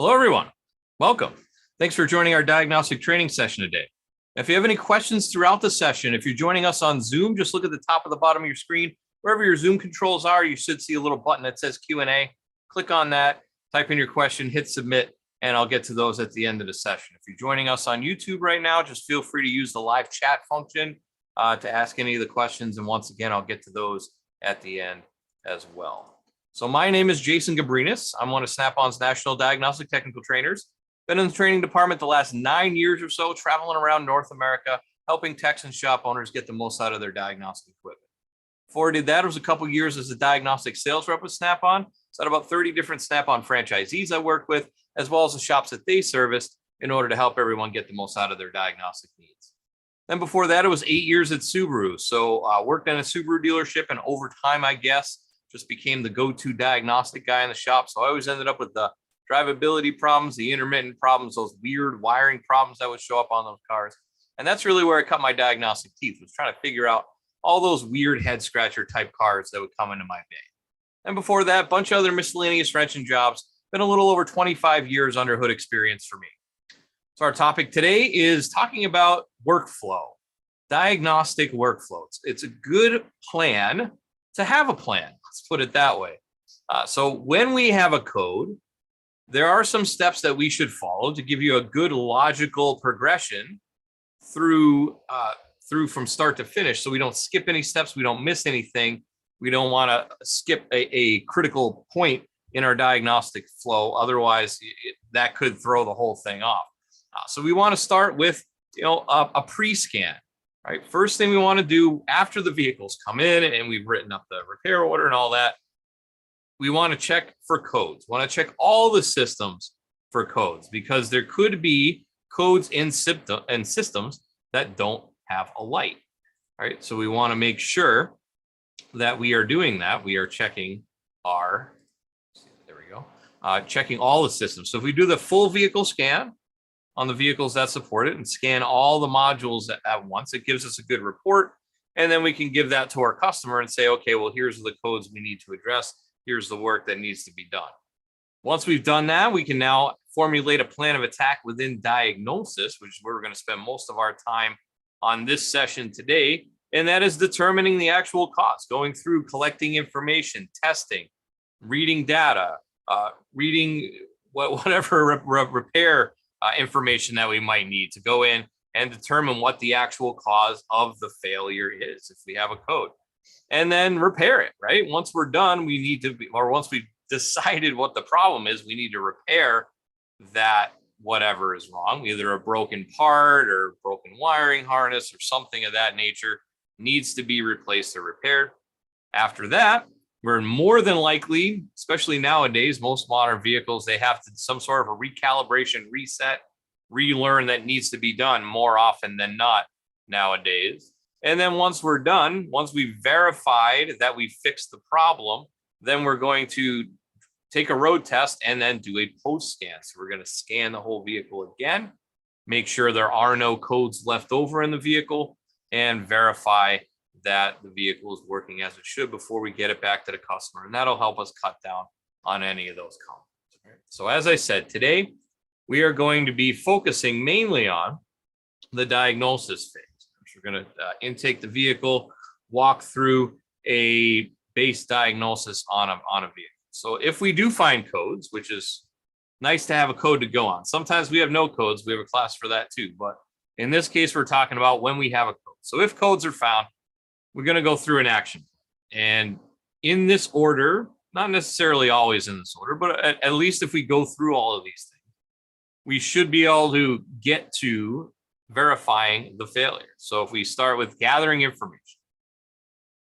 Hello, everyone. Welcome. Thanks for joining our diagnostic training session today. If you have any questions throughout the session, if you're joining us on Zoom, just look at the top of the bottom of your screen. Wherever your Zoom controls are, you should see a little button that says Q&A. Click on that, type in your question, hit submit, and I'll get to those at the end of the session. If you're joining us on YouTube right now, just feel free to use the live chat function to ask any of the questions. And once again, I'll get to those at the end as well. So my name is Jason Gabrinas. I'm one of Snap-on's national diagnostic technical trainers. Been in the training department the last 9 years or so, traveling around North America, helping techs and shop owners get the most out of their diagnostic equipment. Before I did that, it was a couple years as a diagnostic sales rep with Snap-on. So I had about 30 different Snap-on franchisees I worked with, as well as the shops that they serviced in order to help everyone get the most out of their diagnostic needs. Then before that, it was 8 years at Subaru. So I worked in a Subaru dealership, and over time, I guess, just became the go-to diagnostic guy in the shop. So I always ended up with the drivability problems, the intermittent problems, those weird wiring problems that would show up on those cars. And that's really where I cut my diagnostic teeth, was trying to figure out all those weird head scratcher type cars that would come into my bay. And before that, a bunch of other miscellaneous wrenching jobs. Been a little over 25 years under hood experience for me. So our topic today is talking about workflow, diagnostic workflows. It's a good plan to have a plan. Let's put it that way. So when we have a code, there are some steps that we should follow to give you a good logical progression through from start to finish. So we don't skip any steps. We don't miss anything. We don't want to skip a critical point in our diagnostic flow. Otherwise, that could throw the whole thing off. So we want to start with a pre-scan. Right. First thing we want to do after the vehicles come in and we've written up the repair order and all that, we want to check for codes. We want to check all the systems for codes, because there could be codes in systems that don't have a light. Right. So we want to make sure that we are doing that. We are checking checking all the systems. So if we do the full vehicle scan on the vehicles that support it and scan all the modules at once, it gives us a good report. And then we can give that to our customer and say, okay, well, here's the codes we need to address. Here's the work that needs to be done. Once we've done that, we can now formulate a plan of attack within diagnosis, which is where we're going to spend most of our time on this session today. And that is determining the actual cost, going through collecting information, testing, reading data, reading whatever repair information that we might need to go in and determine what the actual cause of the failure is if we have a code, and then repair it. Right. Once we're done, we need to once we've decided what the problem is, we need to repair that whatever is wrong, either a broken part or broken wiring harness or something of that nature needs to be replaced or repaired. After that, we're more than likely, especially nowadays, most modern vehicles, they have some sort of a recalibration, reset, relearn that needs to be done more often than not nowadays. And then once we're done, once we've verified that we fixed the problem, then we're going to take a road test and then do a post scan. So we're going to scan the whole vehicle again, make sure there are no codes left over in the vehicle, and verify that the vehicle is working as it should before we get it back to the customer. And that'll help us cut down on any of those comments. Right? So as I said, today, we are going to be focusing mainly on the diagnosis phase. We're going to intake the vehicle, walk through a base diagnosis on a vehicle. So if we do find codes, which is nice to have a code to go on. Sometimes we have no codes. We have a class for that too. But in this case, we're talking about when we have a code. So if codes are found, we're going to go through an action. And in this order, not necessarily always in this order, but at least if we go through all of these things, we should be able to get to verifying the failure. So if we start with gathering information,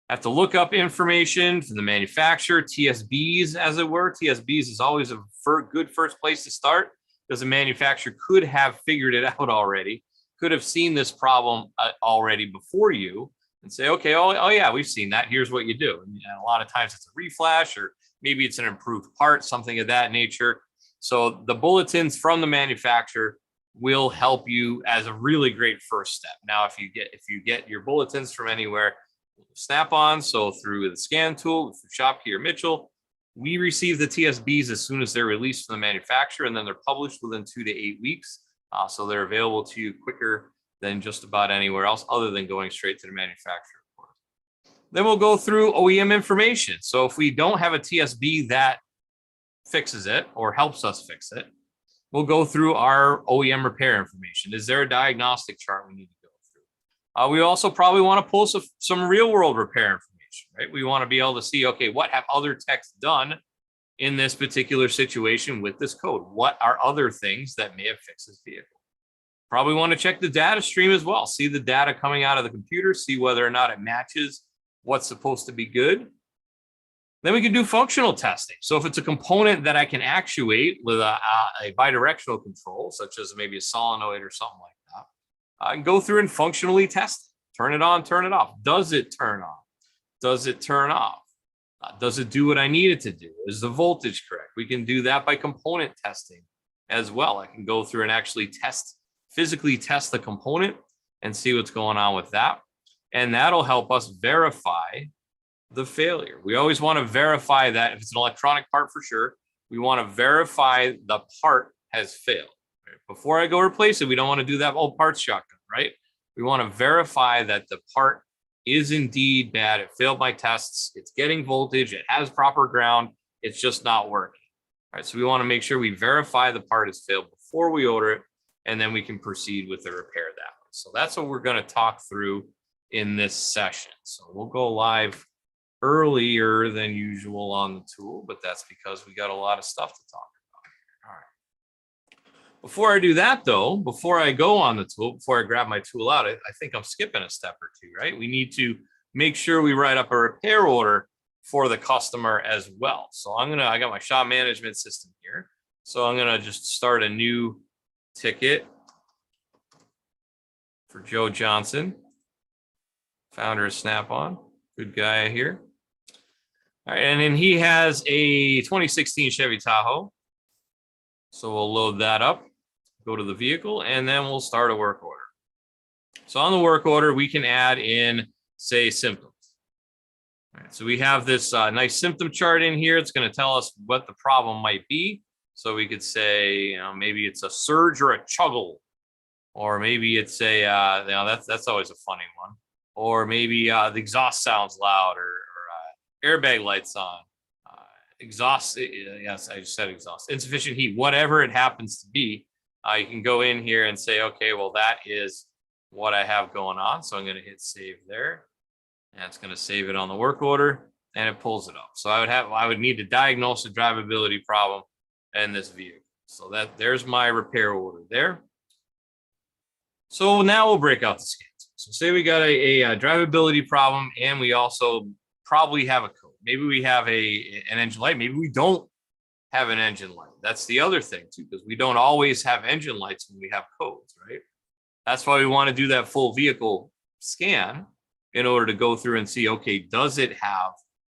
have to look up information from the manufacturer, TSBs, as it were. TSBs is always a good first place to start, because the manufacturer could have figured it out already, could have seen this problem already before you, and say, okay, oh yeah, we've seen that. Here's what you do. And a lot of times it's a reflash, or maybe it's an improved part, something of that nature. So the bulletins from the manufacturer will help you as a really great first step. Now, if you get your bulletins from anywhere, Snap-on, so through the scan tool, through ShopKey or Mitchell, we receive the TSBs as soon as they're released from the manufacturer, and then they're published within 2 to 8 weeks. So they're available to you quicker than just about anywhere else, other than going straight to the manufacturer. Then we'll go through OEM information. So if we don't have a TSB that fixes it or helps us fix it, we'll go through our OEM repair information. Is there a diagnostic chart we need to go through? We also probably want to pull some real world repair information, right? We want to be able to see, okay, what have other techs done in this particular situation with this code? What are other things that may have fixed this vehicle? Probably want to check the data stream as well. See the data coming out of the computer, see whether or not it matches what's supposed to be good. Then we can do functional testing. So if it's a component that I can actuate with a bidirectional control, such as maybe a solenoid or something like that, I can go through and functionally test it. Turn it on, turn it off. Does it turn on? Does it turn off? Does it do what I need it to do? Is the voltage correct? We can do that by component testing as well. I can go through and actually physically test the component and see what's going on with that. And that'll help us verify the failure. We always want to verify that if it's an electronic part for sure, we want to verify the part has failed. Right? Before I go replace it, we don't want to do that old parts shotgun, right? We want to verify that the part is indeed bad. It failed my tests. It's getting voltage. It has proper ground. It's just not working. All right. So we want to make sure we verify the part has failed before we order it, and then we can proceed with the repair that way. So that's what we're going to talk through in this session. So we'll go live earlier than usual on the tool, but that's because we got a lot of stuff to talk about. All right. Before I do that though, before I go on the tool, before I grab my tool out, I think I'm skipping a step or two, right? We need to make sure we write up a repair order for the customer as well. So I got my shop management system here. So I'm gonna just start a new ticket for Joe Johnson, founder of Snap-on, good guy here. All right, and then he has a 2016 Chevy Tahoe. So we'll load that up, go to the vehicle, and then we'll start a work order. So on the work order, we can add in, say, symptoms. All right, so we have this nice symptom chart in here. It's going to tell us what the problem might be. So we could say, maybe it's a surge or a chuggle, or maybe it's a, that's always a funny one. Or maybe the exhaust sounds loud, or airbag lights on, exhaust. Yes, I just said exhaust. Insufficient heat, whatever it happens to be. You can go in here and say, okay, well, that is what I have going on. So I'm going to hit save there, and it's going to save it on the work order, and it pulls it up. So I would need to diagnose a drivability problem in this vehicle. So there's my repair order there. So now we'll break out the scans. So say we got a drivability problem, and we also probably have a code. Maybe we have an engine light. Maybe we don't have an engine light. That's the other thing too, because we don't always have engine lights when we have codes, right? That's why we want to do that full vehicle scan in order to go through and see, okay, does it have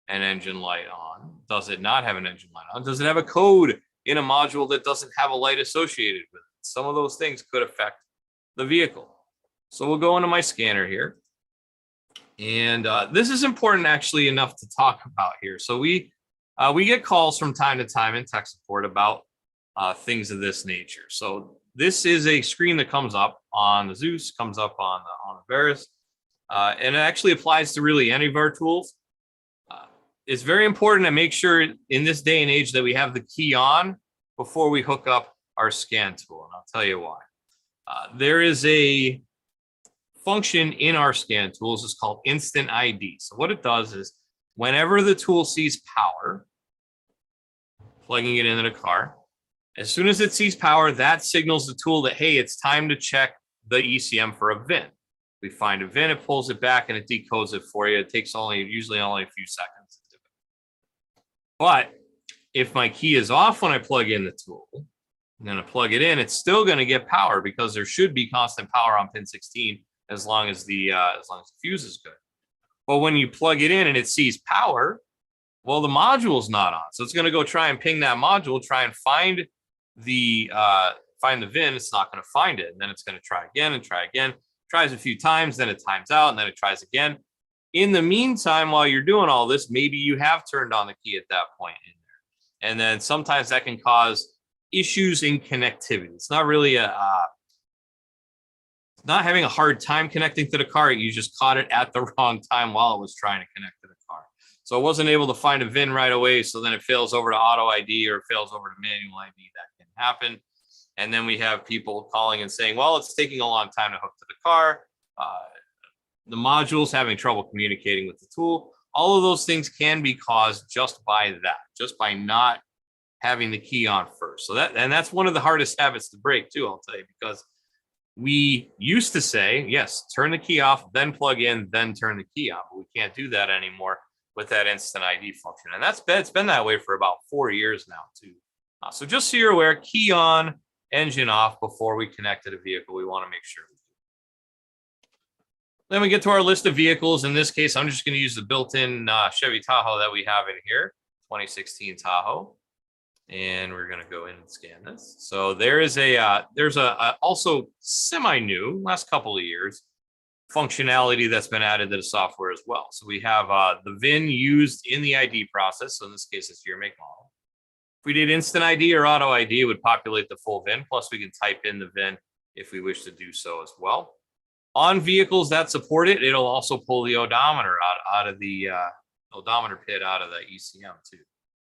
an engine light on? Does it not have an engine light on? Does it have a code in a module that doesn't have a light associated with it? Some of those things could affect the vehicle. So we'll go into my scanner here. And this is important actually enough to talk about here. So we get calls from time to time in tech support about things of this nature. So this is a screen that comes up on the Zeus, comes up on the Veris, and it actually applies to really any of our tools. It's very important to make sure in this day and age that we have the key on before we hook up our scan tool, and I'll tell you why. There is a function in our scan tools is called instant ID. So what it does is whenever the tool sees power, plugging it into the car, as soon as it sees power, that signals the tool that, hey, it's time to check the ECM for a VIN. We find a VIN, it pulls it back, and it decodes it for you. It takes usually only a few seconds to do it. But if my key is off when I plug in the tool, and then I plug it in, it's still going to get power because there should be constant power on pin 16 as long as the fuse is good. But when you plug it in and it sees power, well, the module's not on. So it's going to go try and ping that module, try and find the VIN. It's not going to find it. And then it's going to try again and try again. Tries a few times, then it times out, and then it tries again. In the meantime, while you're doing all this, maybe you have turned on the key at that point in there. And then sometimes that can cause issues in connectivity. It's not really not having a hard time connecting to the car. You just caught it at the wrong time while it was trying to connect to the car. So it wasn't able to find a VIN right away. So then it fails over to auto ID or it fails over to manual ID. That can happen. And then we have people calling and saying, well, it's taking a long time to hook to the car. The module's having trouble communicating with the tool. All of those things can be caused just by that, just by not having the key on first. So that's one of the hardest habits to break too, I'll tell you, because we used to say, yes, turn the key off, then plug in, then turn the key on. But we can't do that anymore with that instant ID function. And it's been that way for about 4 years now too. So just so you're aware, key on, engine off before we connect to the vehicle. We want to make sure. Then we get to our list of vehicles. In this case, I'm just going to use the built-in Chevy Tahoe that we have in here, 2016 Tahoe. And we're going to go in and scan this. So there's a also semi-new, last couple of years, functionality that's been added to the software as well. So we have the VIN used in the ID process. So in this case, it's year, make, model. If we did instant ID or auto ID, it would populate the full VIN. Plus, we can type in the VIN if we wish to do so as well. On vehicles that support it, it'll also pull the odometer out of the odometer pit out of the ECM too.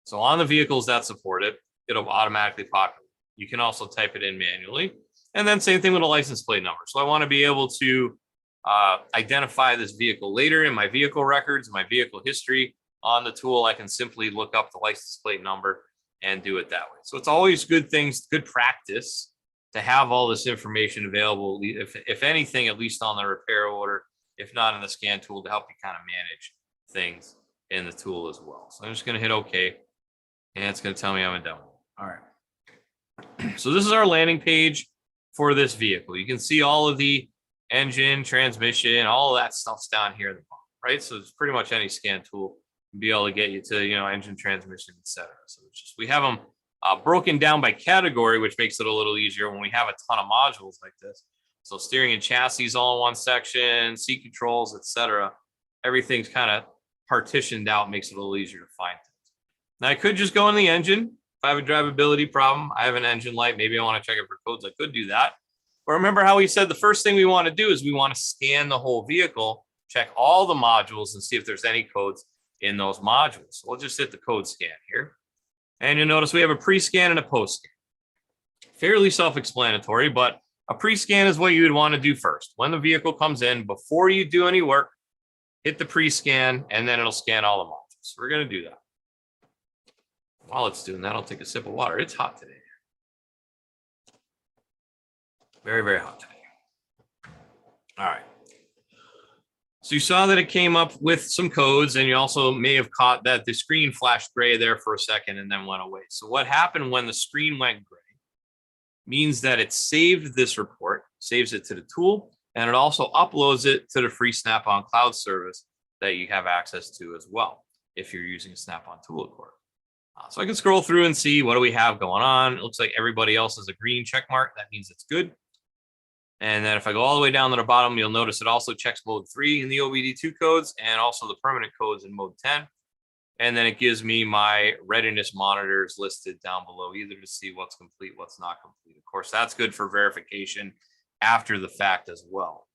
So on the vehicles that support it, it'll automatically populate. You can also type it in manually. And then same thing with a license plate number. So I want to be able to identify this vehicle later in my vehicle records, my vehicle history. On the tool, I can simply look up the license plate number and do it that way. So it's always good practice to have all this information available, if anything, at least on the repair order, if not in the scan tool, to help you kind of manage things in the tool as well. So I'm just going to hit OK, and it's going to tell me I'm done. All right. So this is our landing page for this vehicle. You can see all of the engine, transmission, all of that stuff's down here at the bottom, right? So it's pretty much any scan tool can be able to get you to, engine, transmission, etc. So it's just, we have them broken down by category, which makes it a little easier when we have a ton of modules like this. So steering and chassis all in one section, seat controls, etc. Everything's kind of partitioned out, makes it a little easier to find things. Now I could just go in the engine. If I have a drivability problem, I have an engine light, maybe I want to check it for codes, I could do that. But remember how we said the first thing we want to do is we want to scan the whole vehicle, check all the modules and see if there's any codes in those modules. So we'll just hit the code scan here. And you'll notice we have a pre-scan and a post-scan. Fairly self-explanatory, but a pre-scan is what you would want to do first. When the vehicle comes in, before you do any work, hit the pre-scan, and then it'll scan all the modules. So we're going to do that. While it's doing that, I'll take a sip of water. It's hot today. Very, very hot today. All right. So you saw that it came up with some codes, and you also may have caught that the screen flashed gray there for a second and then went away. So what happened when the screen went gray means that it saved this report, saves it to the tool, and it also uploads it to the free Snap-on cloud service that you have access to as well, if you're using a Snap-on tool, of course. So I can scroll through and see what do we have going on. It looks like everybody else has a green check mark. That means it's good. And then if I go all the way down to the bottom, you'll notice it also checks mode 3 in the OBD2 codes and also the permanent codes in mode 10. And then it gives me my readiness monitors listed down below, either to see what's complete, what's not complete. Of course, that's good for verification after the fact as well.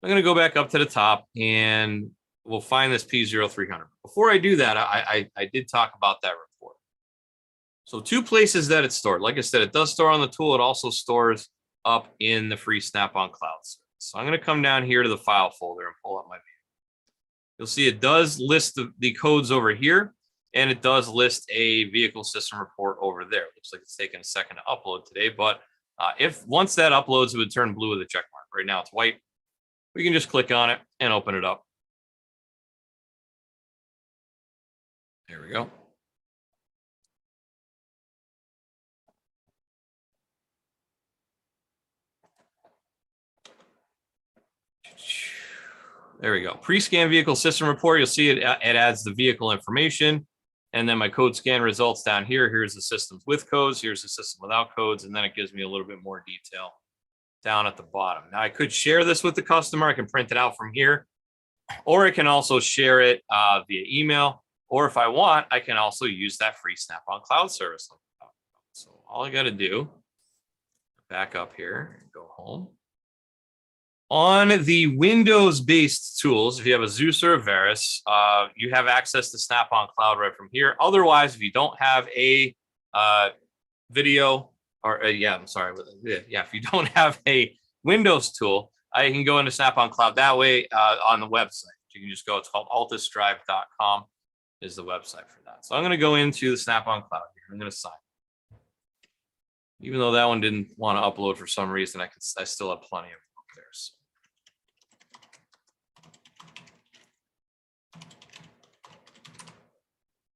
I'm going to go back up to the top and we'll find this P0300. Before I do that, I did talk about that report. So 2 places that it's stored. Like I said, it does store on the tool. It also stores up in the free Snap-on cloud service. So I'm going to come down here to the file folder and pull up my vehicle. You'll see it does list the codes over here, and it does list a vehicle system report over there. It looks like it's taken a second to upload today, but if once that uploads, it would turn blue with a check mark. Right now it's white. We can just click on it and open it up. There we go. There we go. Pre-scan vehicle system report. You'll see it adds the vehicle information. And then my code scan results down here. Here's the systems with codes. Here's the system without codes. And then it gives me a little bit more detail down at the bottom. Now I could share this with the customer. I can print it out from here, or I can also share it via email, Or if I want, I can also use that free Snap-on Cloud service. So all I got to do, back up here and go home. On the Windows-based tools, if you have a Zeus or a Varus, you have access to Snap-on Cloud right from here. Otherwise, if you don't have a video, or if you don't have a Windows tool, I can go into Snap-on Cloud that way on the website. You can just go, it's called altusdrive.com is the website for that. So I'm going to go into the Snap-on Cloud here. I'm going to sign. Even though that one didn't want to upload for some reason, I still have plenty of them up there. So.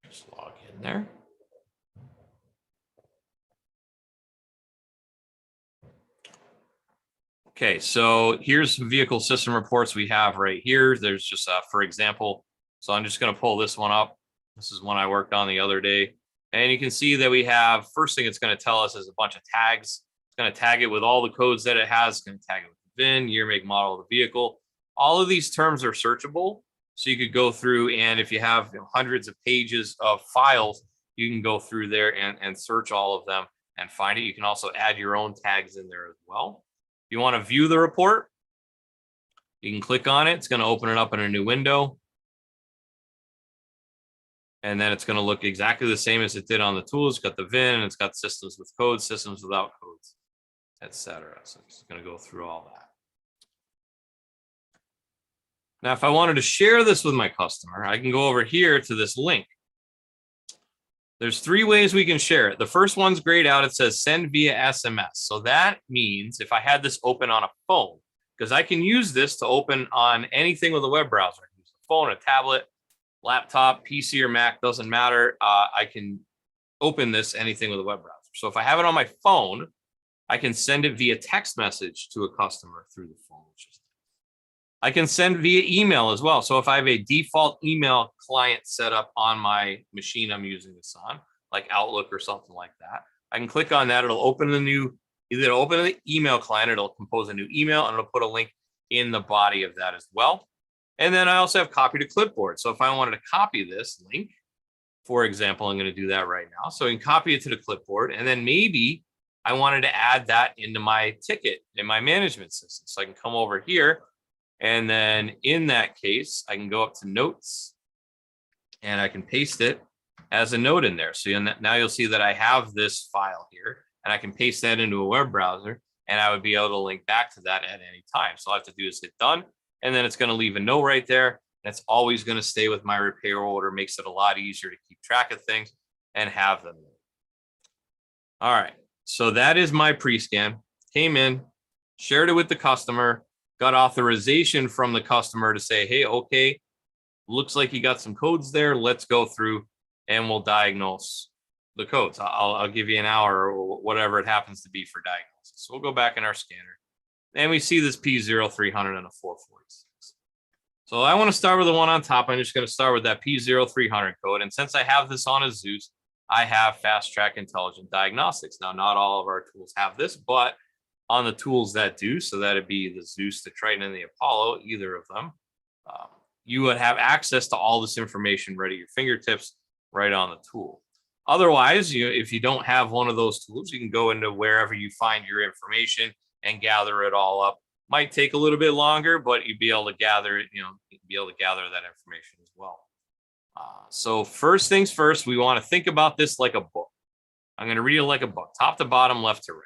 Just log in there. Okay, so here's some vehicle system reports we have right here. There's just, for example, so I'm just going to pull this one up. This is one I worked on the other day. And you can see that we have, first thing it's going to tell us is a bunch of tags. It's going to tag it with all the codes that it has. It's going to tag it with the VIN, year, make, model of the vehicle. All of these terms are searchable. So you could go through, and if you have hundreds of pages of files, you can go through there and search all of them and find it. You can also add your own tags in there as well. If you want to view the report, you can click on it. It's going to open it up in a new window. And then it's going to look exactly the same as it did on the tools. It's got the VIN, and it's got systems with codes, systems without codes, etc. So I'm just going to go through all that. Now, if I wanted to share this with my customer, I can go over here to this link. There's 3 ways we can share it. The first one's grayed out. It says send via SMS. So that means if I had this open on a phone, because I can use this to open on anything with a web browser. I can use a phone, a tablet, laptop, PC or Mac, doesn't matter. I can open this anything with a web browser. So if I have it on my phone, I can send it via text message to a customer through the phone. I can send via email as well. So if I have a default email client set up on my machine I'm using this on, like Outlook or something like that, I can click on that. It'll open the new, either it'll open the email client, it'll compose a new email, and it'll put a link in the body of that as well. And then I also have copy to clipboard. So if I wanted to copy this link, for example, I'm going to do that right now. So I can copy it to the clipboard, and then maybe I wanted to add that into my ticket in my management system. So I can come over here, and then in that case, I can go up to notes and I can paste it as a note in there. So now you'll see that I have this file here, and I can paste that into a web browser, and I would be able to link back to that at any time. So all I have to do is hit done. And then it's going to leave a note right there. That's always going to stay with my repair order. Makes it a lot easier to keep track of things and have them. All right. So that is my pre-scan. Came in, shared it with the customer, got authorization from the customer to say, hey, okay, looks like you got some codes there. Let's go through and we'll diagnose the codes. I'll give you an hour or whatever it happens to be for diagnosis. So we'll go back in our scanner. And we see this P0300 and a 446. So I want to start with the one on top. I'm just going to start with that P0300 code. And since I have this on a Zeus, I have Fast Track Intelligent Diagnostics. Now, not all of our tools have this, but on the tools that do, so that'd be the Zeus, the Triton, and the Apollo, either of them, you would have access to all this information right at your fingertips, right on the tool. Otherwise, if you don't have one of those tools, you can go into wherever you find your information and gather it all up. Might take a little bit longer, but you'd be able to gather it, be able to gather that information as well. So first things first, we want to think about this like a book. I'm going to read it like a book, top to bottom, left to right.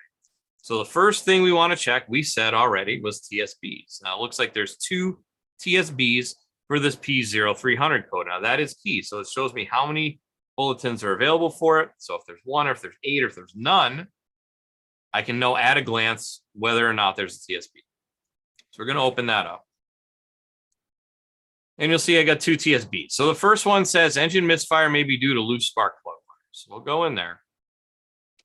So the first thing we want to check, we said already, was TSBs. Now it looks like there's 2 TSBs for this P0300 code. Now that is key. So it shows me how many bulletins are available for it. So if there's 1, or if there's 8, or if there's none, I can know at a glance whether or not there's a TSB. So we're going to open that up. And you'll see I got 2 TSBs. So the first one says engine misfire may be due to loose spark plug wires. So we'll go in there.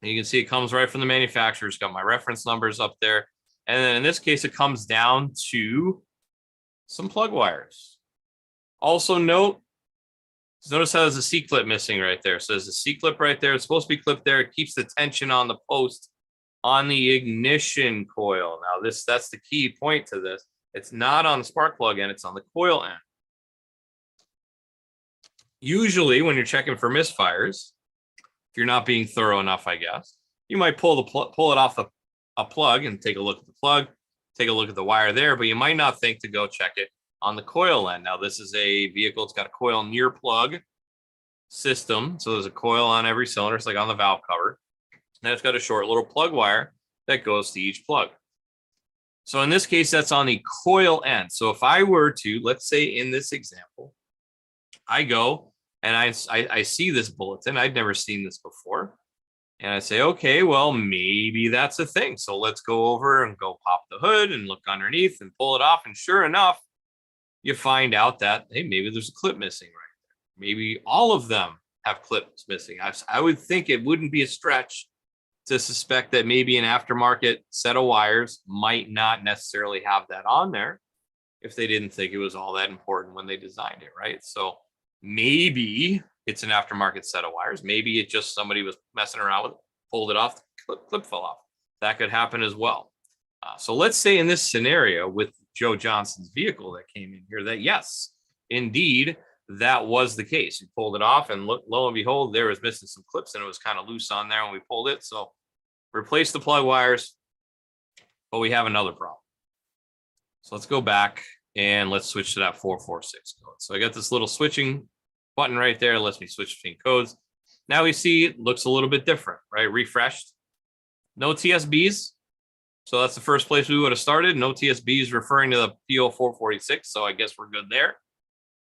And you can see it comes right from the manufacturer. It's got my reference numbers up there. And then in this case, it comes down to some plug wires. Also notice how there's a C-clip missing right there. So there's a C-clip right there. It's supposed to be clipped there. It keeps the tension on the post on the ignition coil. Now that's the key point to this. It's not on the spark plug end, it's on the coil end. Usually when you're checking for misfires, if you're not being thorough enough, I guess, you might pull it off a plug and take a look at the plug, take a look at the wire there, but you might not think to go check it on the coil end. Now, this is a vehicle, it's got a coil near plug system. So there's a coil on every cylinder. It's like on the valve cover. And it's got a short little plug wire that goes to each plug. So in this case, that's on the coil end. So if I were to, let's say in this example, I go and I see this bulletin. I'd never seen this before. And I say, okay, well, maybe that's a thing. So let's go over and go pop the hood and look underneath and pull it off. And sure enough, you find out that, hey, maybe there's a clip missing right there. Maybe all of them have clips missing. I would think it wouldn't be a stretch to suspect that maybe an aftermarket set of wires might not necessarily have that on there if they didn't think it was all that important when they designed it, right? So maybe it's an aftermarket set of wires. Maybe it just somebody was messing around with it, pulled it off, the clip fell off. That could happen as well. So let's say in this scenario with Joe Johnson's vehicle that came in here, that yes, indeed, that was the case. We pulled it off and lo and behold, there was missing some clips and it was kind of loose on there when we pulled it. So replace the plug wires, but we have another problem. So let's go back and let's switch to that 446 code. So I got this little switching button right there. It lets me switch between codes. Now we see it looks a little bit different, right? Refreshed. No TSBs. So that's the first place we would have started. No TSBs referring to the PO 446. So I guess we're good there.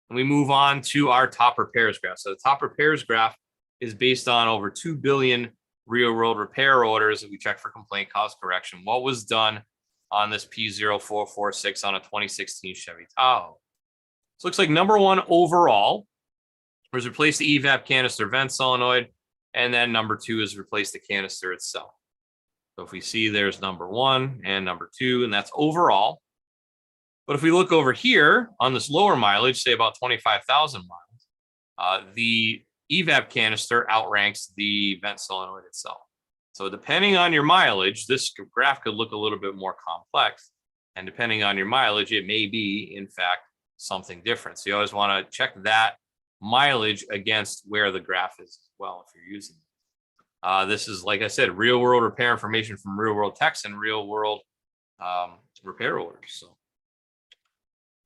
And we move on to our top repairs graph. So the top repairs graph is based on over 2 billion real world repair orders that we check for complaint cause correction. What was done on this P0446 on a 2016 Chevy Tahoe? So it looks like number one overall was replace the evap canister vent solenoid. And then number two is replace the canister itself. So if we see there's number one and number two, and that's overall. But if we look over here on this lower mileage, say about 25,000 miles, the evap canister outranks the vent solenoid itself. So depending on your mileage, this graph could look a little bit more complex. And depending on your mileage, it may be, in fact, something different. So you always want to check that mileage against where the graph is as well if you're using it. This is, like I said, real world repair information from real world techs and real world repair orders. So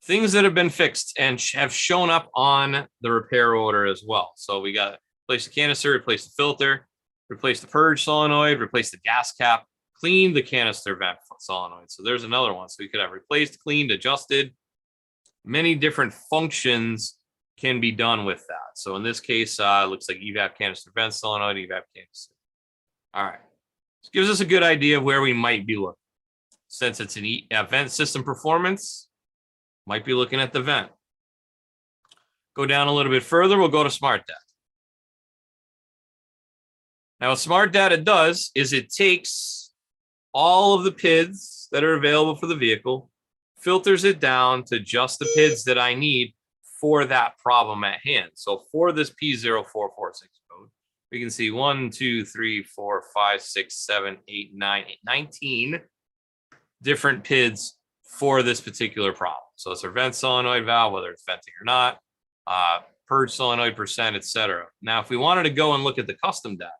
things that have been fixed and have shown up on the repair order as well. So we got replace the canister, replace the filter, replace the purge solenoid, replace the gas cap, clean the canister vent solenoid. So there's another one. So we could have replaced, cleaned, adjusted. Many different functions can be done with that. So in this case, it looks like evap canister vent solenoid, evap canister. All right. This gives us a good idea of where we might be looking. Since it's an vent system performance, might be looking at the vent. Go down a little bit further, we'll go to Smart Data. Now, what Smart Data does is it takes all of the PIDs that are available for the vehicle, filters it down to just the PIDs that I need for that problem at hand. So for this P0446 code, we can see 1, 2, 3, 4, 5, 6, 7, 8, 9, 19 different PIDs for this particular problem. So it's a vent solenoid valve, whether it's venting or not, purge solenoid percent, etc. Now, if we wanted to go and look at the custom data,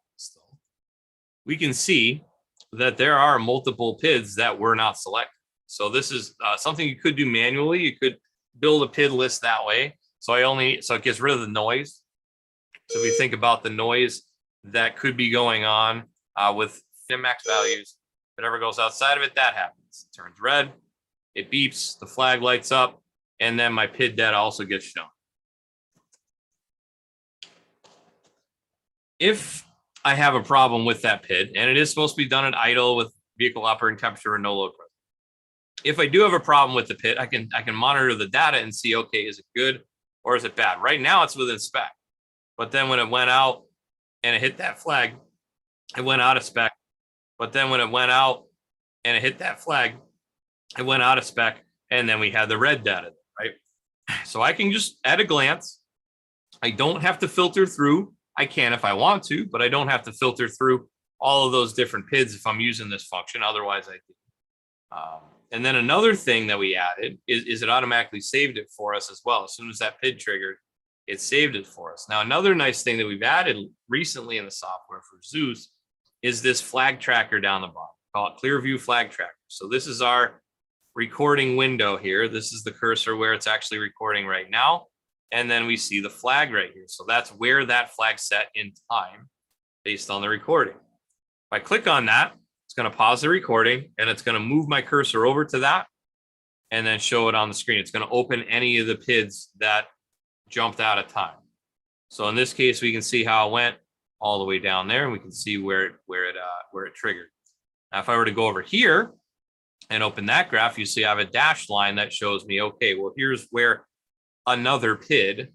we can see that there are multiple PIDs that were not selected. So this is something you could do manually. You could build a PID list that way. So it gets rid of the noise. So if you think about the noise that could be going on with max values, whatever goes outside of it, that happens. It turns red, it beeps, the flag lights up, and then my PID data also gets shown. If I have a problem with that PID, and it is supposed to be done at idle with vehicle operating temperature and no load pressure. If I do have a problem with the PID, I can monitor the data and see, okay, is it good or is it bad? Right now it's within spec, but then when it went out and it hit that flag, it went out of spec. But then when it went out and it hit that flag, it went out of spec, and then we had the red data, right? So I can just, at a glance, I don't have to filter through. I can if I want to, but I don't have to filter through all of those different PIDs if I'm using this function. Otherwise, I do. And then another thing that we added is it automatically saved it for us as well. As soon as that PID triggered, it saved it for us. Now, another nice thing that we've added recently in the software for Zeus is this flag tracker down the bottom. Call it Clearview Flag Tracker. So this is our recording window here. This is the cursor where it's actually recording right now. And then we see the flag right here. So that's where that flag set in time based on the recording. If I click on that, it's going to pause the recording and it's going to move my cursor over to that and then show it on the screen. It's going to open any of the PIDs that jumped out of time. So in this case, we can see how it went all the way down there, and we can see where it triggered. Now, if I were to go over here and open that graph, you see I have a dashed line that shows me, okay, well, here's where another PID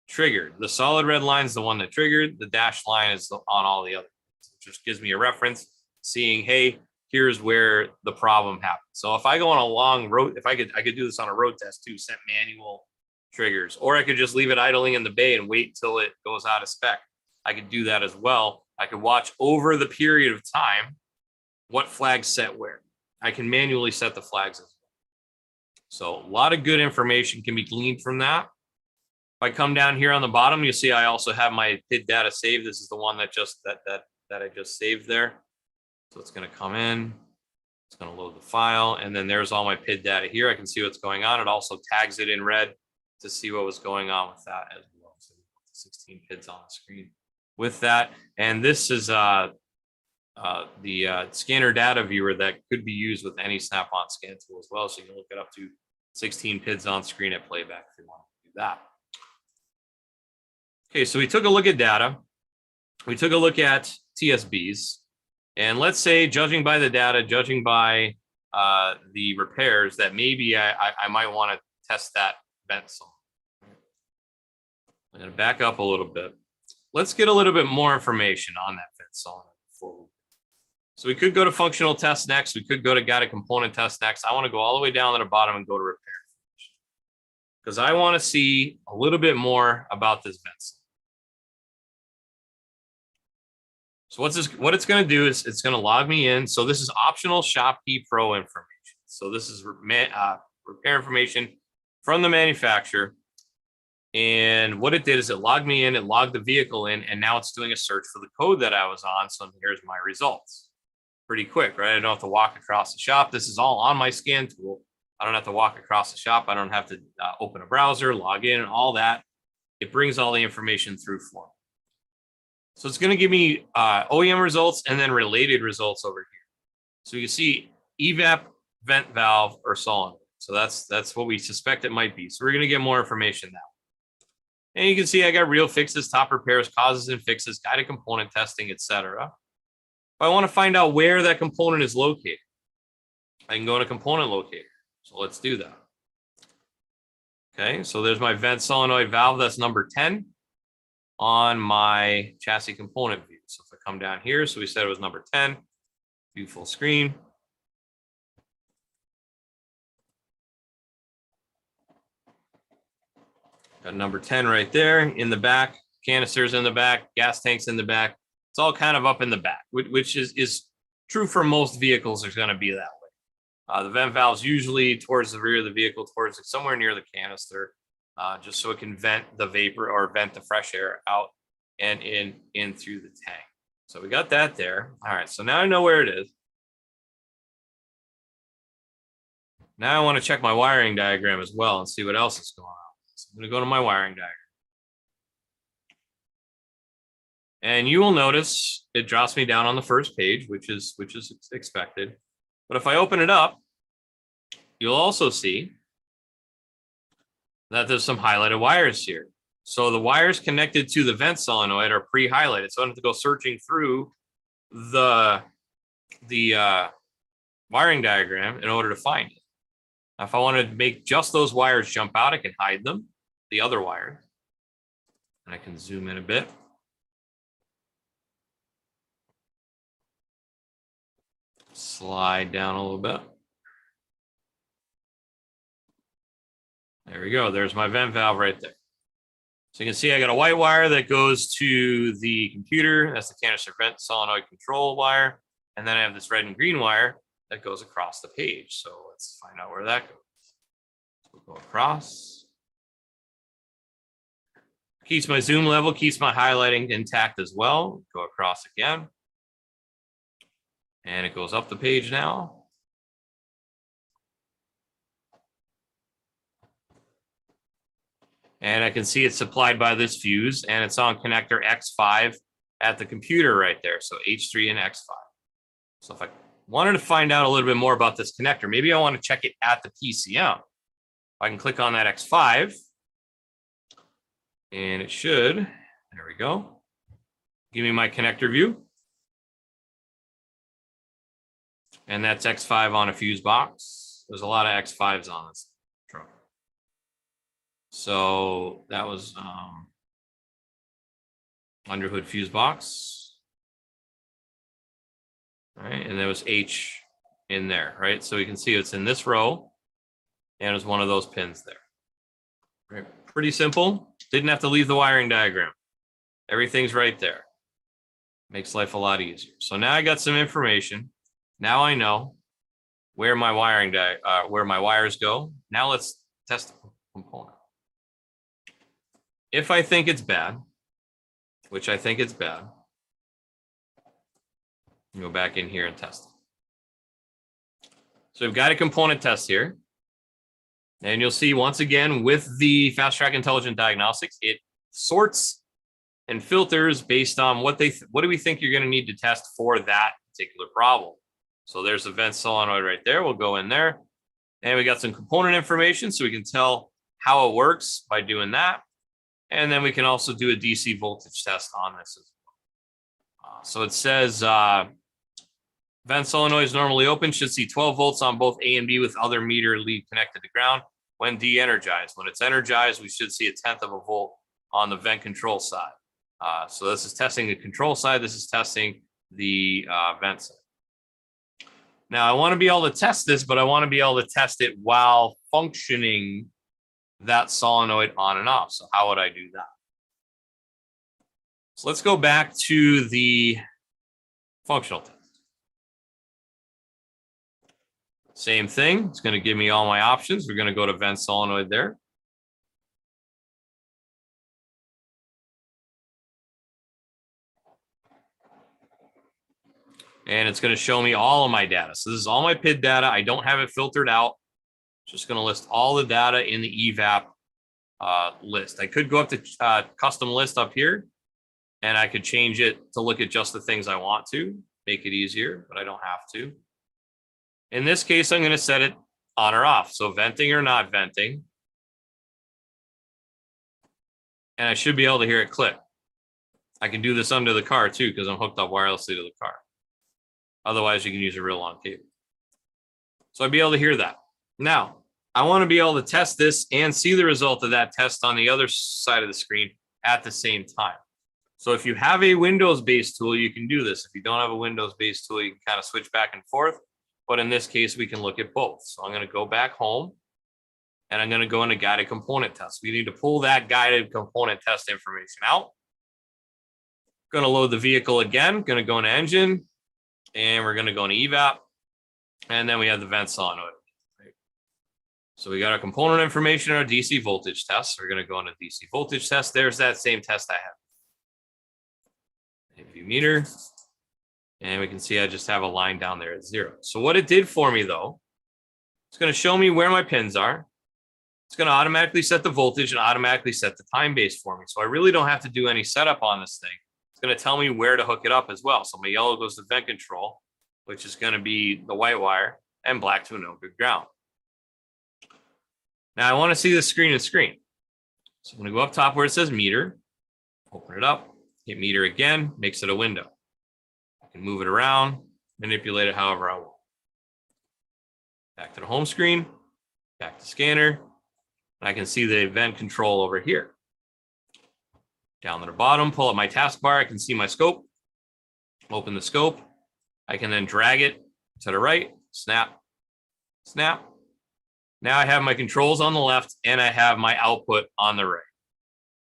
triggered. The solid red line is the one that triggered. The dashed line is on all the others. It just gives me a reference, seeing, hey, here's where the problem happened. So if I go on a long road, I could do this on a road test too, set manual triggers, or I could just leave it idling in the bay and wait till it goes out of spec. I could do that as well. I could watch over the period of time what flags set where. I can manually set the flags as well. So a lot of good information can be gleaned from that. If I come down here on the bottom, you see I also have my PID data saved. This is the one that I just saved there. So it's going to come in. It's going to load the file, and then there's all my PID data here. I can see what's going on. It also tags it in red to see what was going on with that as well. So 16 PIDs on the screen with that. And this is the scanner data viewer that could be used with any Snap-on scan tool as well. So you can look it up to 16 PIDs on screen at playback if you want to do that. Okay, so we took a look at data. We took a look at TSBs. And let's say, judging by the data, judging by the repairs, that maybe I might want to test that vent solenoid. I'm going to back up a little bit. Let's get a little bit more information on that vent solenoid before we. So we could go to functional test next. We could go to guided component test next. I want to go all the way down to the bottom and go to repair information, because I want to see a little bit more about this vent solenoid. So what it's going to do is it's going to log me in. So this is optional Shop Key Pro information. So this is repair information from the manufacturer. And what it did is it logged me in, it logged the vehicle in, and now it's doing a search for the code that I was on. So here's my results. Pretty quick, right? I don't have to walk across the shop. This is all on my scan tool. I don't have to walk across the shop. I don't have to open a browser, log in, and all that. It brings all the information through for me. So it's going to give me OEM results and then related results over here. So you see evap, vent valve, or solenoid. So that's what we suspect it might be. So we're going to get more information now. And you can see I got real fixes, top repairs, causes and fixes, guided component testing, etc. If I want to find out where that component is located, I can go to component locator. So let's do that. Okay, so there's my vent solenoid valve. That's number 10 on my chassis component view. So if I come down here, so we said it was number 10, view full screen. Got number 10 right there in the back, canisters in the back, gas tanks in the back. It's all kind of up in the back, which is true for most vehicles. There's going to be that way. The vent valve's usually towards the rear of the vehicle, towards somewhere near the canister, just so it can vent the vapor or vent the fresh air out and in through the tank. So we got that there. All right, so now I know where it is. Now I want to check my wiring diagram as well and see what else is going on. So I'm going to go to my wiring diagram. And you will notice it drops me down on the first page, which is expected. But if I open it up, you'll also see that there's some highlighted wires here. So the wires connected to the vent solenoid are pre-highlighted. So I don't have to go searching through the wiring diagram in order to find it. Now, if I want to make just those wires jump out, I can hide them, the other wires. And I can zoom in a bit. Slide down a little bit. There we go. There's my vent valve right there. So you can see I got a white wire that goes to the computer. That's the canister vent solenoid control wire. And then I have this red and green wire that goes across the page. So let's find out where that goes. So we'll go across. Keeps my zoom level, keeps my highlighting intact as well. Go across again. And it goes up the page now. And I can see it's supplied by this fuse, and it's on connector X5 at the computer right there. So H3 and X5. So if I wanted to find out a little bit more about this connector, maybe I want to check it at the PCM. I can click on that X5, and it should, there we go, give me my connector view. And that's X5 on a fuse box. There's a lot of X5s on this truck. So that was underhood fuse box. All right, and there was H in there, right? So we can see it's in this row, and it's one of those pins there. Right. Pretty simple. Didn't have to leave the wiring diagram. Everything's right there. Makes life a lot easier. So now I got some information. Now I know where my wiring where my wires go. Now let's test the component. If I think it's bad, which I think it's bad, go back in here and test it. So we've got a component test here. And you'll see once again with the Fast Track Intelligent Diagnostics, it sorts and filters based on what do we think you're going to need to test for that particular problem. So there's the vent solenoid right there. We'll go in there. And we got some component information so we can tell how it works by doing that. And then we can also do a DC voltage test on this as well. So it says vent solenoid is normally open, should see 12 volts on both A and B with other meter lead connected to ground. When de-energized, when it's energized, we should see 1/10 of a volt on the vent control side. So this is testing the control side. This is testing the vent side. Now I want to be able to test this, but I want to be able to test it while functioning that solenoid on and off. So how would I do that? So let's go back to the functional test. Same thing. It's going to give me all my options. We're going to go to vent solenoid there. And it's going to show me all of my data. So this is all my PID data. I don't have it filtered out. Just going to list all the data in the evap list. I could go up to custom list up here, and I could change it to look at just the things I want to, make it easier, but I don't have to. In this case, I'm going to set it on or off. So venting or not venting. And I should be able to hear it click. I can do this under the car too, because I'm hooked up wirelessly to the car. Otherwise, you can use a real long cable. So I'd be able to hear that. Now, I want to be able to test this and see the result of that test on the other side of the screen at the same time. So if you have a Windows-based tool, you can do this. If you don't have a Windows-based tool, you can kind of switch back and forth. But in this case, we can look at both. So I'm going to go back home, and I'm going to go into guided component test. We need to pull that guided component test information out. Going to load the vehicle again. Going to go into engine, and we're going to go into evap. And then we have the vent solenoid. Right? So we got our component information, our DC voltage test. We're going to go into DC voltage test. There's that same test I have. AV meter. And we can see I just have a line down there at 0. So what it did for me, though, it's going to show me where my pins are. It's going to automatically set the voltage and automatically set the time base for me. So I really don't have to do any setup on this thing. It's going to tell me where to hook it up as well. So my yellow goes to vent control, which is going to be the white wire, and black to a no good ground. Now I want to see the screen and screen. So I'm going to go up top where it says meter, open it up, hit meter again, makes it a window. I can move it around, manipulate it however I want. Back to the home screen, back to scanner, and I can see the vent control over here. Down to the bottom, pull up my taskbar, I can see my scope, open the scope. I can then drag it to the right, snap, snap. Now I have my controls on the left and I have my output on the right.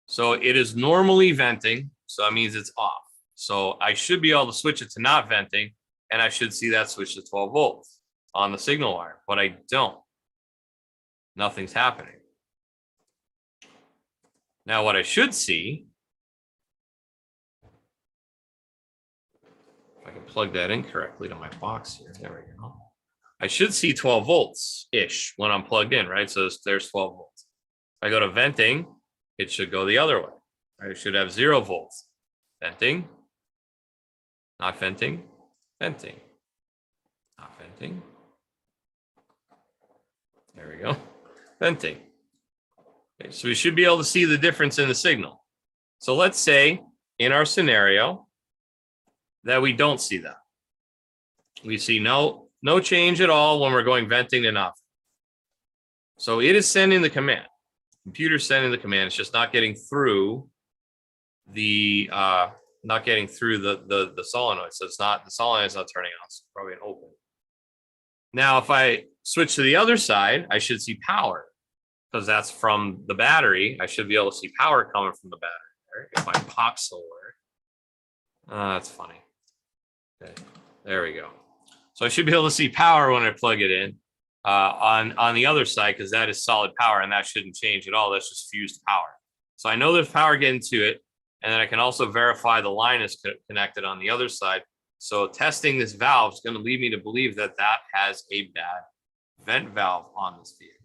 So it is normally venting, so that means it's off. So I should be able to switch it to not venting, and I should see that switch to 12 volts on the signal wire, but I don't. Nothing's happening. Now what I should see, if I can plug that in correctly to my box here, there we go. I should see 12 volts-ish when I'm plugged in, right? So there's 12 volts. If I go to venting, it should go the other way. I should have 0 volts. Venting, not venting, venting, not venting. There we go, venting. Okay, so we should be able to see the difference in the signal. So let's say in our scenario that we don't see that. We see no change at all when we're going venting to nothing. So it is sending the command. Computer's sending the command. It's just not getting through the the solenoid. So it's not, the solenoid is not turning on. It's probably an open. Now, if I switch to the other side, I should see power because that's from the battery. I should be able to see power coming from the battery. If I pop solar, that's funny. Okay, there we go. So I should be able to see power when I plug it in on the other side because that is solid power and that shouldn't change at all. That's just fused power. So I know there's power getting to it, and then I can also verify the line is connected on the other side. So testing this valve is going to lead me to believe that that has a bad vent valve on this vehicle.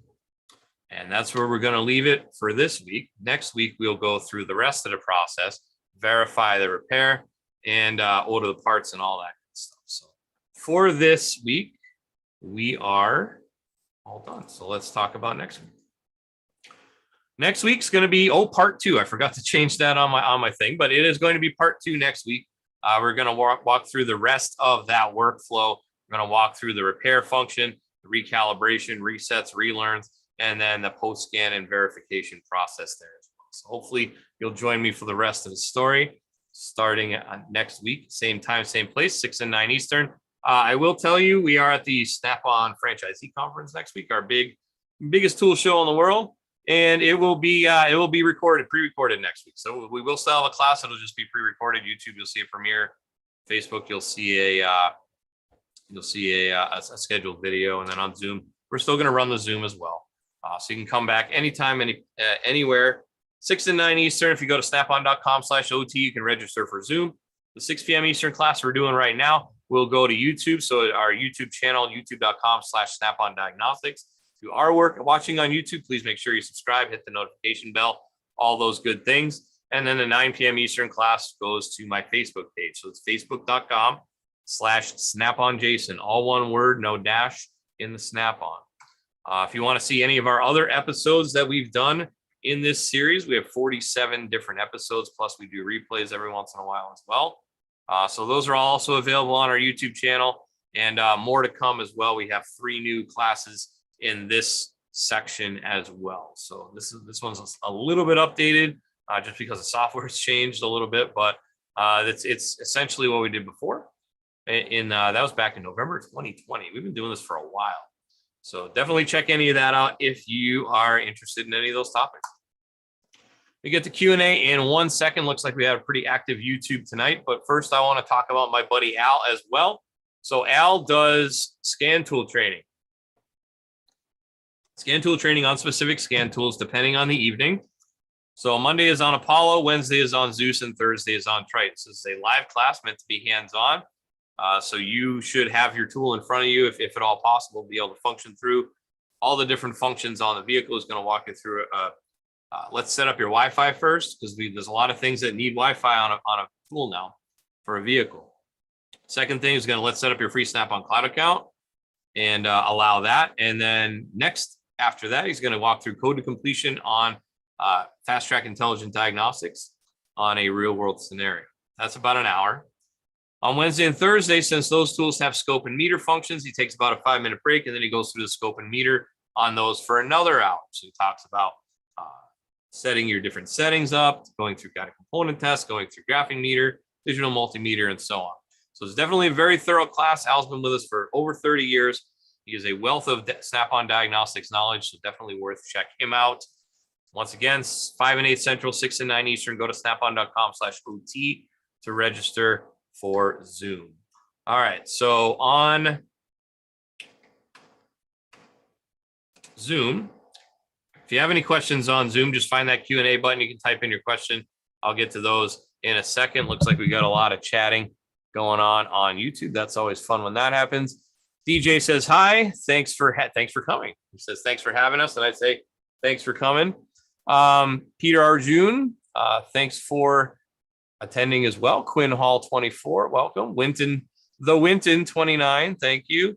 And that's where we're going to leave it for this week. Next week, we'll go through the rest of the process, verify the repair, and order the parts and all that good stuff. So for this week, we are all done. So let's talk about next week. Next week's going to be part 2. I forgot to change that on my thing, but it is going to be part 2 next week. We're going to walk through the rest of that workflow. We're going to walk through the repair function, the recalibration, resets, relearns, and then the post-scan and verification process there as well. So hopefully you'll join me for the rest of the story starting next week, same time, same place, 6 and 9 Eastern. I will tell you, we are at the Snap-on Franchisee Conference next week, our biggest tool show in the world. And it will be recorded, pre-recorded next week. So we will still have a class. It'll just be pre-recorded. YouTube, you'll see a premiere. Facebook, you'll see a scheduled video, and then on Zoom, we're still going to run the Zoom as well. So you can come back anytime, anywhere. 6 and 9 Eastern. If you go to snapon.com/OT, you can register for Zoom. The 6 p.m. Eastern class we're doing right now will go to YouTube. So our YouTube channel, youtube.com/Snap-on Diagnostics. If you are watching on YouTube, please make sure you subscribe, hit the notification bell, all those good things. And then the 9 p.m. Eastern class goes to my Facebook page. So it's facebook.com/SnapOnJason, all one word, no dash in the Snap-on. If you want to see any of our other episodes that we've done in this series, we have 47 different episodes, plus we do replays every once in a while as well. So those are also available on our YouTube channel, and more to come as well. We have 3 new classes in this section as well. So this one's a little bit updated just because the software has changed a little bit, but it's essentially what we did before. That was back in November 2020. We've been doing this for a while. So definitely check any of that out if you are interested in any of those topics. We get to Q&A in 1 second. Looks like we have a pretty active YouTube tonight, but first I want to talk about my buddy Al as well. So Al does scan tool training. Scan tool training on specific scan tools depending on the evening. So Monday is on Apollo, Wednesday is on Zeus, and Thursday is on Triton. This is a live class meant to be hands-on. So you should have your tool in front of you, if at all possible, be able to function through all the different functions on the vehicle. Is going to walk you through it. Let's set up your Wi-Fi first, because there's a lot of things that need Wi-Fi on a tool now for a vehicle. Second thing is let's set up your free Snap-on Cloud account and allow that. And then next, after that, he's going to walk through code to completion on Fast Track Intelligent Diagnostics on a real world scenario. That's about an hour. On Wednesday and Thursday, since those tools have scope and meter functions, he takes about a 5-minute break, and then he goes through the scope and meter on those for another hour. So he talks about setting your different settings up, going through guided component tests, going through graphing meter, digital multimeter, and so on. So it's definitely a very thorough class. Al's been with us for over 30 years. He is a wealth of Snap-on Diagnostics knowledge, so definitely worth checking him out. Once again, 5 and 8 Central, 6 and 9 Eastern. Go to snapon.com/OT to register for Zoom. All right, so on Zoom, If you have any questions on Zoom, just find that Q&A button. You can type in your question. I'll get to those in a second. Looks like we got a lot of chatting going on YouTube. That's always fun when that happens. DJ says, hi, thanks for coming. He says, thanks for having us. And I say, thanks for coming. Peter Arjun, thanks for attending as well. Quinn Hall 24, welcome. Winton 29, thank you.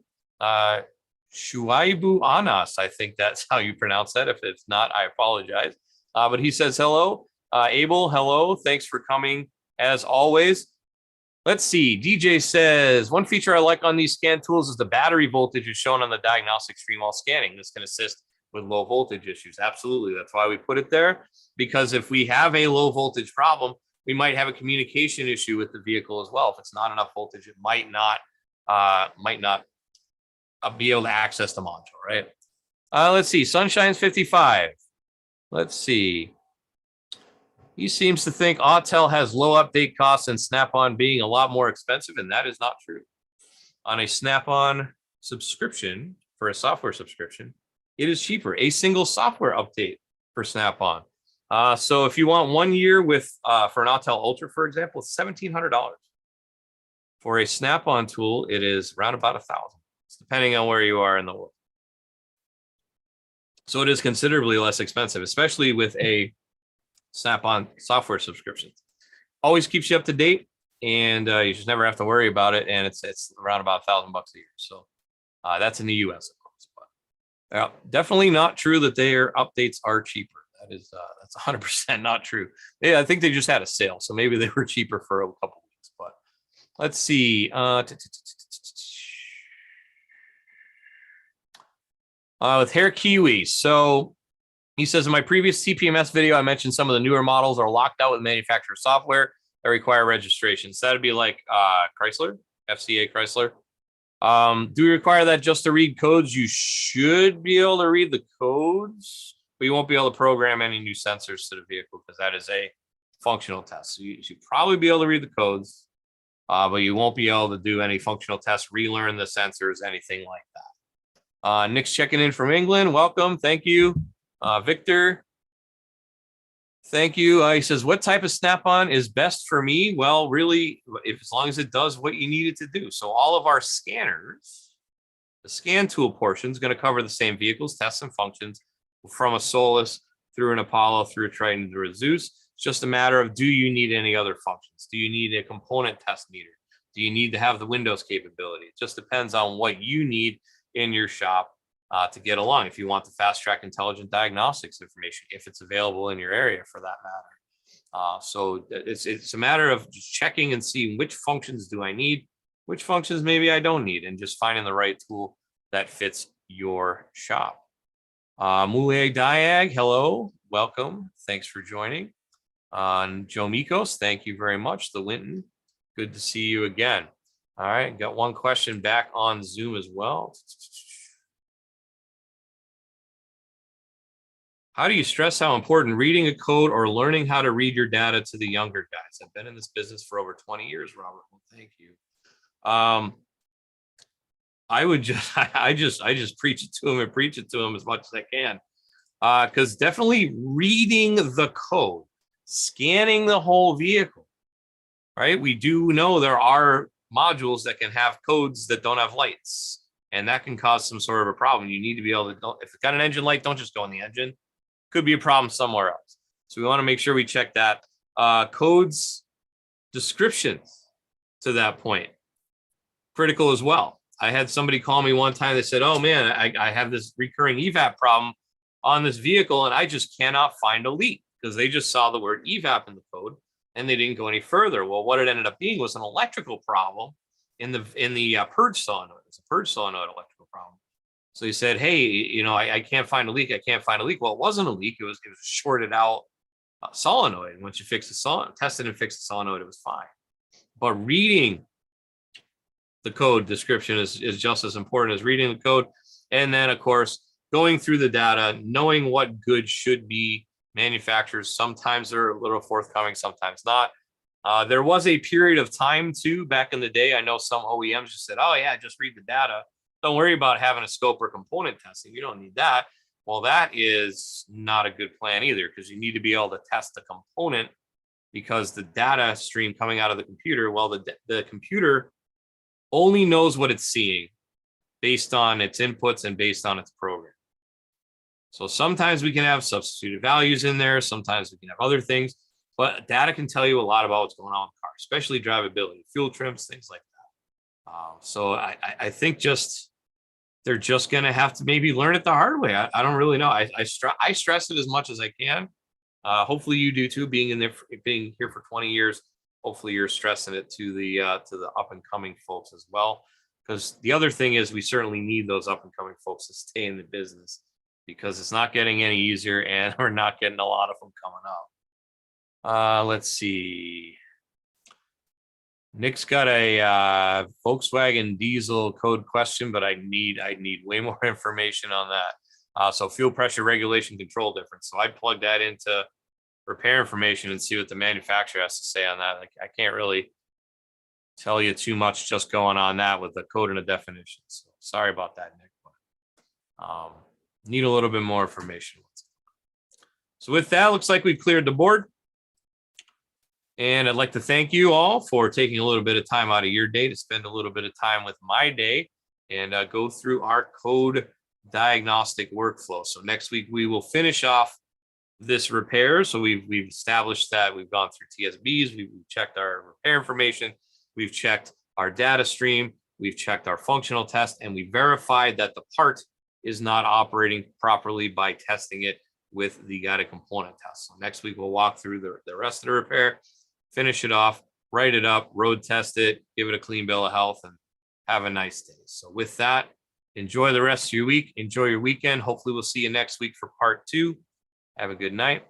Shuaibu Anas, I think that's how you pronounce that. If it's not, I apologize. But he says hello. Abel, hello. Thanks for coming as always. Let's see. DJ says, one feature I like on these scan tools is the battery voltage is shown on the diagnostic screen while scanning. This can assist with low voltage issues. Absolutely. That's why we put it there, because if we have a low voltage problem, we might have a communication issue with the vehicle as well. If it's not enough voltage, it might not be able to access the module, right? Let's see. Sunshine's 55. Let's see. He seems to think Autel has low update costs and Snap-on being a lot more expensive, and that is not true. On a Snap-on subscription, for a software subscription, it is cheaper. A single software update for Snap-on. So if you want 1 year with for an Autel Ultra, for example, it's $1,700. For a Snap-on tool, it is around about $1,000. It's depending on where you are in the world. So it is considerably less expensive, especially with a Snap-on software subscription. Always keeps you up to date, and you just never have to worry about it. And it's around about $1,000 a year. So that's in the US, of course. But definitely not true that their updates are cheaper. That's 100% not true. Yeah, I think they just had a sale, so maybe they were cheaper for a couple weeks. But let's see. With Hair Kiwi, so he says, in my previous CPMS video, I mentioned some of the newer models are locked out with manufacturer software that require registrations. That'd be like Chrysler, FCA Chrysler. Do we require that just to read codes? You should be able to read the codes, but you won't be able to program any new sensors to the vehicle because that is a functional test. So you should probably be able to read the codes, but you won't be able to do any functional tests, relearn the sensors, anything like that. Nick's checking in from England. Welcome. Thank you. Victor, thank you. He says, what type of Snap-on is best for me? Well, really, as long as it does what you need it to do. So all of our scanners, the scan tool portion is going to cover the same vehicles, tests, and functions from a Solus through an Apollo, through a Triton, through a Zeus. It's just a matter of, do you need any other functions? Do you need a component test meter? Do you need to have the Windows capability? It just depends on what you need in your shop to get along. If you want the fast track intelligent diagnostics information, if it's available in your area for that matter. So it's a matter of just checking and seeing which functions do I need, which functions maybe I don't need, and just finding the right tool that fits your shop. Moulier Diag, hello, welcome. Thanks for joining. Joe Mikos, thank you very much. The Winton, good to see you again. All right, got one question back on Zoom as well. How do you stress how important reading a code or learning how to read your data to the younger guys? I've been in this business for over 20 years, Robert. Well, thank you. I would just, I just preach it to them and preach it to them as much as I can. Because definitely reading the code, scanning the whole vehicle, right? We do know there are modules that can have codes that don't have lights, and that can cause some sort of a problem. You need to be able to, if it's got an engine light, don't just go in the engine. Could be a problem somewhere else. So we want to make sure we check that. Codes, descriptions to that point, critical as well. I had somebody call me one time that said, oh man, I have this recurring evap problem on this vehicle and I just cannot find a leak, because they just saw the word evap in the code and they didn't go any further. Well, what it ended up being was an electrical problem in the purge solenoid. It's a purge solenoid electrical problem. So he said, hey, you know, I can't find a leak. I can't find a leak. Well, it wasn't a leak. It was a shorted out solenoid. And once you fix the solenoid, tested and fixed the solenoid, it was fine. But reading the code description is just as important as reading the code. And then, of course, going through the data, knowing what goods should be manufacturers. Sometimes they're a little forthcoming, sometimes not. There was a period of time, too, back in the day. I know some OEMs just said, oh, yeah, just read the data. Don't worry about having a scope or component testing. You don't need that. Well, that is not a good plan either, because you need to be able to test the component, because the data stream coming out of the computer, well, the computer only knows what it's seeing based on its inputs and based on its program. So sometimes we can have substituted values in there. Sometimes we can have other things, but data can tell you a lot about what's going on with the car, especially drivability, fuel trims, things like that. So I think they're just going to have to maybe learn it the hard way. I don't really know. I stress it as much as I can. Hopefully you do too, being here for 20 years. Hopefully you're stressing it to the up and coming folks as well. Because the other thing is, we certainly need those up and coming folks to stay in the business, because it's not getting any easier and we're not getting a lot of them coming up. Let's see. Nick's got a Volkswagen diesel code question, but I need way more information on that. So fuel pressure regulation control difference. So I plugged that into repair information and see what the manufacturer has to say on that. Like, I can't really tell you too much just going on that with the code and the definition. So sorry about that, Nick. But, need a little bit more information. So with that, looks like we cleared the board. And I'd like to thank you all for taking a little bit of time out of your day to spend a little bit of time with my day and go through our code diagnostic workflow. So next week we will finish off this repair. So we've established that we've gone through TSBs, we've checked our repair information, we've checked our data stream, we've checked our functional test, and we verified that the part is not operating properly by testing it with the guided component test. So next week we'll walk through the rest of the repair, finish it off, write it up, road test it, give it a clean bill of health, and have a nice day. So with that, enjoy the rest of your week. Enjoy your weekend. Hopefully we'll see you next week for part 2. Have a good night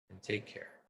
and take care.